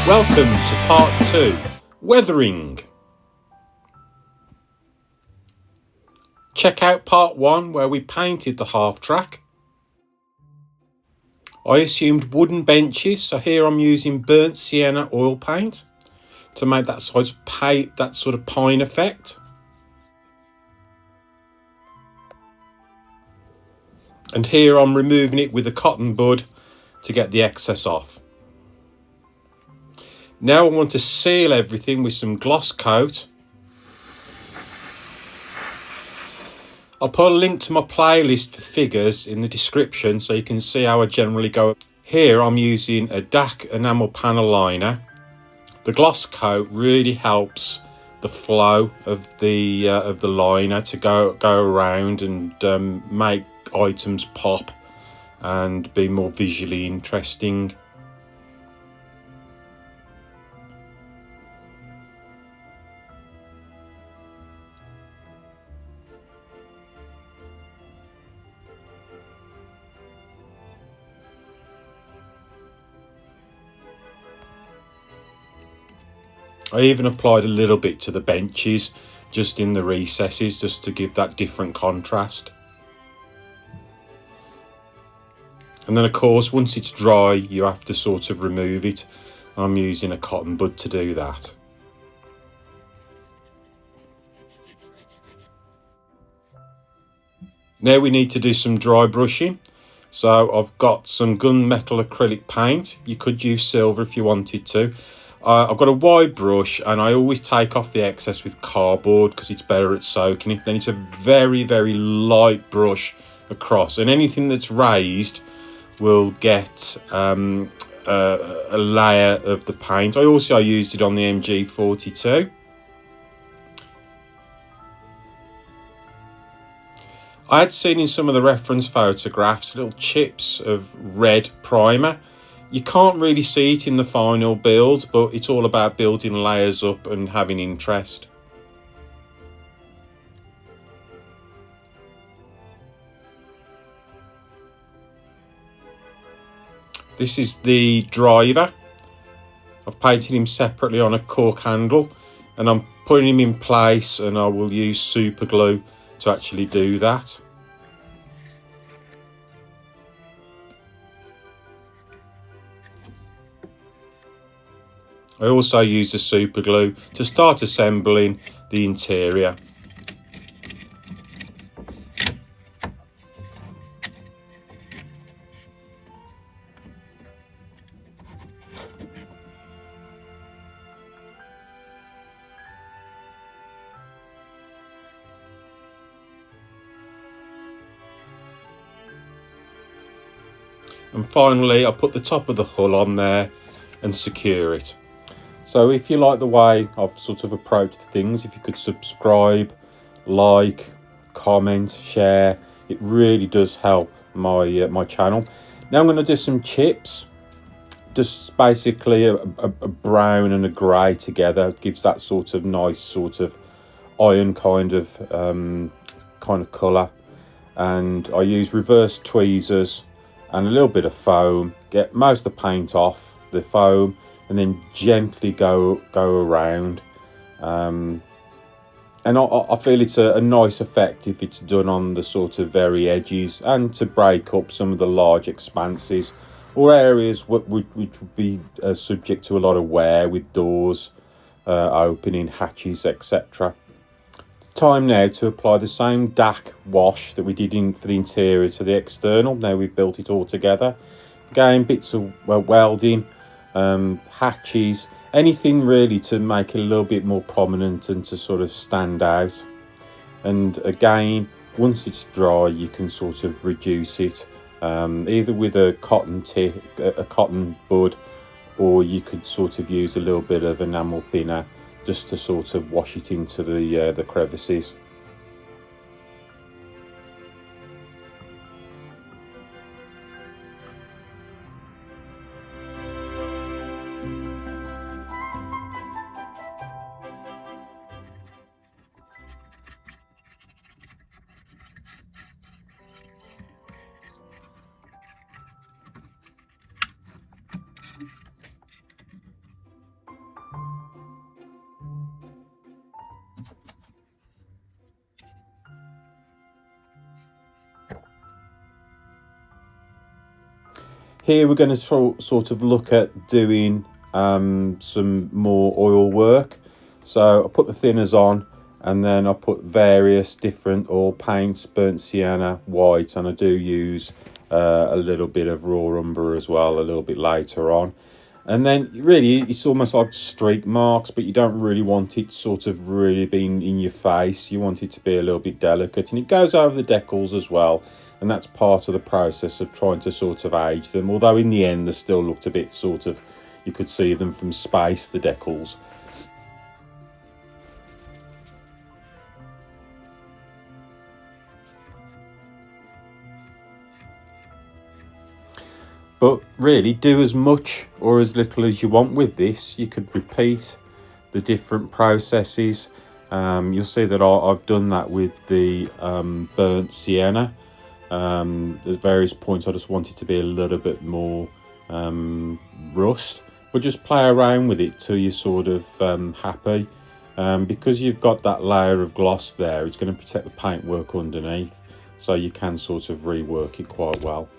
Welcome to part 2, weathering. Check out part 1 where we painted the half track. I assumed wooden benches, so here I'm using burnt sienna oil paint to make that sort of pine effect. And here I'm removing it with a cotton bud to get the excess off. Now I want to seal everything with some gloss coat. I'll put a link to my playlist for figures in the description so you can see how I generally go. Here I'm using a DAC enamel panel liner. The gloss coat really helps the flow of the liner to go around and make items pop and be more visually interesting. I even applied a little bit to the benches, just in the recesses, just to give that different contrast. And then of course, once it's dry, you have to sort of remove it. I'm using a cotton bud to do that. Now we need to do some dry brushing. So I've got some gunmetal acrylic paint. You could use silver if you wanted to. I've got a wide brush and I always take off the excess with cardboard because it's better at soaking it. Then it's a very, very light brush across, and anything that's raised will get a layer of the paint. I also used it on the MG42. I had seen in some of the reference photographs little chips of red primer. You can't really see it in the final build, but it's all about building layers up and having interest. This is the driver. I've painted him separately on a cork handle and I'm putting him in place, and I will use super glue to actually do that. I also use the super glue to start assembling the interior. And finally, I put the top of the hull on there and secure it. So if you like the way I've sort of approached things, if you could subscribe, like, comment, share, it really does help my channel. Now I'm going to do some chips, just basically a brown and a grey together. It gives that sort of nice sort of iron kind of colour. And I use reverse tweezers and a little bit of foam, get most of the paint off the foam, and then gently go around. And I feel it's a nice effect if it's done on the sort of very edges, and to break up some of the large expanses or areas which would be subject to a lot of wear, with doors opening, hatches, etc. Time now to apply the same DAC wash that we did for the interior to the external. Now we've built it all together. Again, bits of welding, hatches, anything really to make it a little bit more prominent and to sort of stand out. And again, once it's dry, you can sort of reduce it either with a cotton bud, or you could sort of use a little bit of enamel thinner just to sort of wash it into the crevices. Here we're going to sort of look at doing some more oil work. So I put the thinners on, and then I put various different oil paints, burnt sienna, white, and I do use a little bit of raw umber as well a little bit later on. And then really it's almost like streak marks, but you don't really want it sort of really being in your face. You want it to be a little bit delicate, and it goes over the decals as well. And that's part of the process of trying to sort of age them. Although in the end they still looked a bit sort of, you could see them from space, the decals. But really, do as much or as little as you want with this. You could repeat the different processes. You'll see that I've done that with the burnt sienna. At various points I just wanted to be a little bit more rust, but just play around with it till you're sort of happy. Because you've got that layer of gloss there, it's going to protect the paintwork underneath, so you can sort of rework it quite well.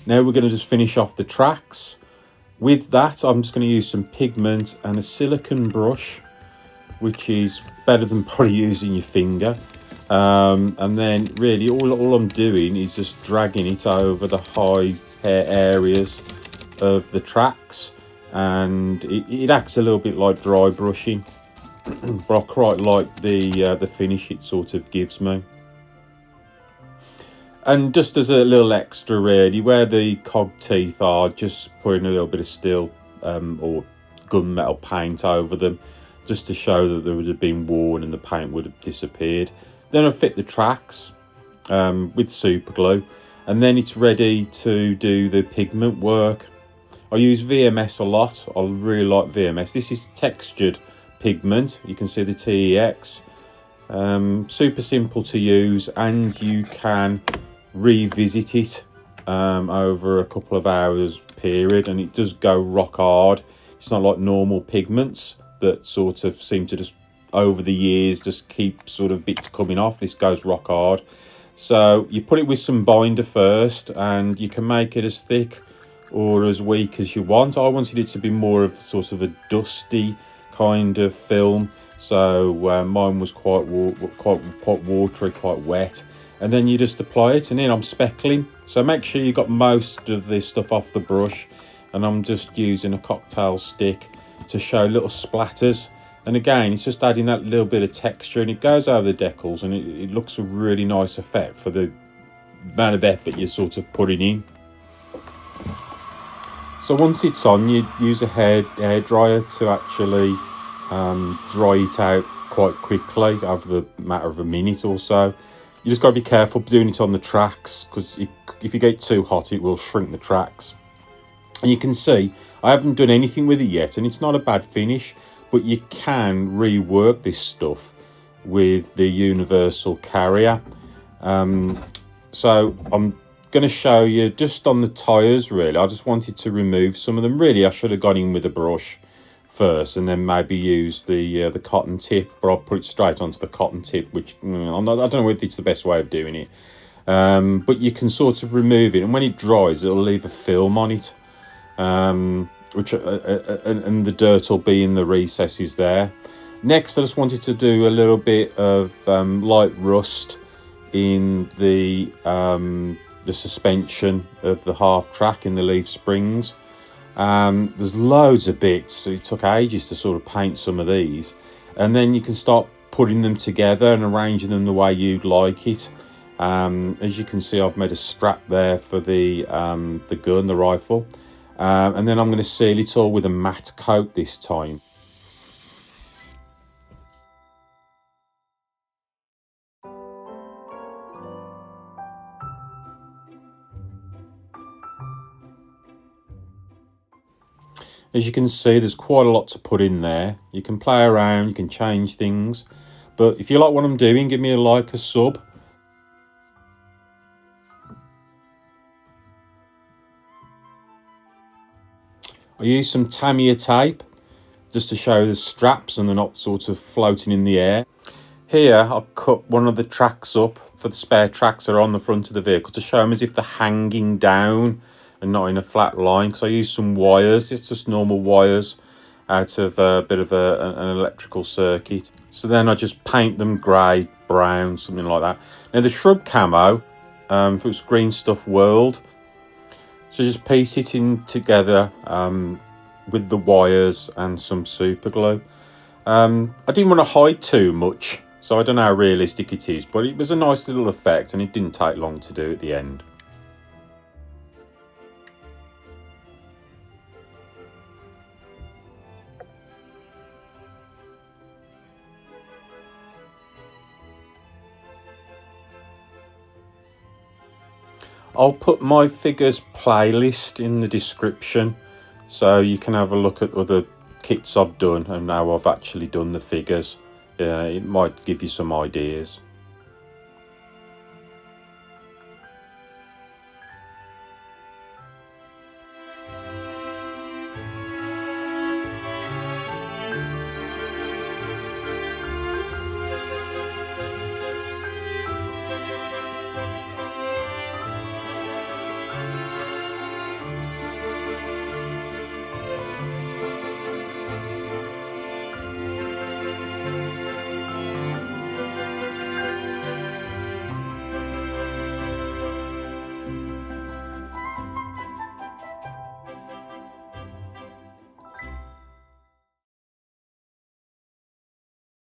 Now we're going to just finish off the tracks. With that, I'm just going to use some pigment and a silicone brush, which is better than probably using your finger. And then really all I'm doing is just dragging it over the high hair areas of the tracks, and it acts a little bit like dry brushing, but I quite like the finish it sort of gives me. And just as a little extra really, where the cog teeth are, just putting a little bit of steel or gunmetal paint over them, just to show that they would have been worn and the paint would have disappeared. Then I fit the tracks with super glue, and then it's ready to do the pigment work. I use VMS a lot. I really like VMS. This is textured pigment. You can see the TEX. Super simple to use, and you can revisit it over a couple of hours period, and it does go rock hard. It's not like normal pigments that sort of seem to just over the years just keep sort of bits coming off. This goes rock hard. So you put it with some binder first, and you can make it as thick or as weak as you want. I wanted it to be more of sort of a dusty kind of film, so mine was quite watery, quite wet. And then you just apply it, and then I'm speckling. So make sure you got most of this stuff off the brush, and I'm just using a cocktail stick to show little splatters. And again, it's just adding that little bit of texture, and it goes over the decals, and it looks a really nice effect for the amount of effort you're sort of putting in. So once it's on, you use a hair dryer to actually dry it out quite quickly, over the matter of a minute or so. You just got to be careful doing it on the tracks, because if you get too hot, it will shrink the tracks. And you can see I haven't done anything with it yet, and it's not a bad finish, but you can rework this stuff with the universal carrier. So I'm going to show you just on the tyres really. I just wanted to remove some of them. Really, I should have gone in with a brush first, and then maybe use the cotton tip, but I'll put it straight onto the cotton tip, which I don't know if it's the best way of doing it. But you can sort of remove it, and when it dries, it'll leave a film on it, which and the dirt will be in the recesses there. Next, I just wanted to do a little bit of light rust in the suspension of the half track in the leaf springs. There's loads of bits, so it took ages to sort of paint some of these, and then you can start putting them together and arranging them the way you'd like it. As you can see, I've made a strap there for the gun, the rifle, and then I'm going to seal it all with a matte coat this time. As you can see, there's quite a lot to put in there. You can play around, you can change things. But if you like what I'm doing, give me a like, a sub. I use some Tamiya tape. just to show the straps and they're not sort of floating in the air. Here I've cut one of the tracks up for the spare tracks that are on the front of the vehicle to show them as if they're hanging down and not in a flat line, because I used some wires. It's just normal wires out of a bit of an electrical circuit. So then I just paint them grey, brown, something like that. Now the shrub camo, if it was Green Stuff World, so just piece it in together with the wires and some super glue. I didn't want to hide too much, so I don't know how realistic it is, but it was a nice little effect and it didn't take long to do at the end. I'll put my figures playlist in the description so you can have a look at other kits I've done and how I've actually done the figures. It might give you some ideas.